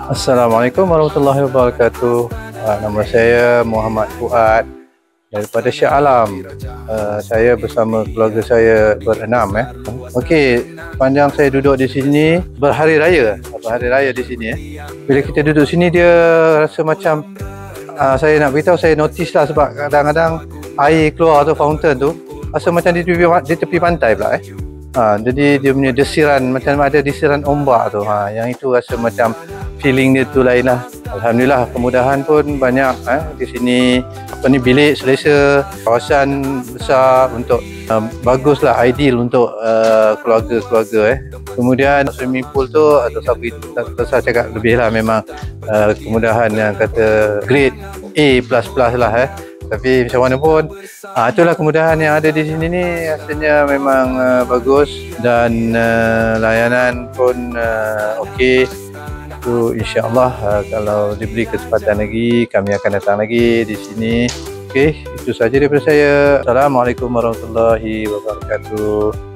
Assalamualaikum warahmatullahi wabarakatuh. Nama saya Muhammad Fuad daripada Shah Alam. Saya bersama keluarga saya berenam. Okey, sepanjang saya duduk di sini berhari raya di sini. Bila kita duduk sini dia rasa macam saya nak beritahu, saya notice lah, sebab kadang-kadang air keluar tu, fountain tu rasa macam di tepi pantai pula. Jadi dia punya desiran, macam ada desiran ombak tu. Yang itu rasa macam feeling dia tu lain lah. Alhamdulillah, kemudahan pun banyak di sini. Bilik selesa, kawasan besar untuk baguslah, ideal untuk keluarga-keluarga. Kemudian swimming pool tu atau saya cakap lebih lah, memang kemudahan yang kata grade A++ lah. Tapi macam mana pun, itulah kemudahan yang ada di sini ni. Rasanya memang bagus, dan layanan pun okey. Itu insya-Allah kalau diberi kesempatan lagi, kami akan datang lagi di sini. Okey, itu saja daripada saya. Assalamualaikum warahmatullahi wabarakatuh.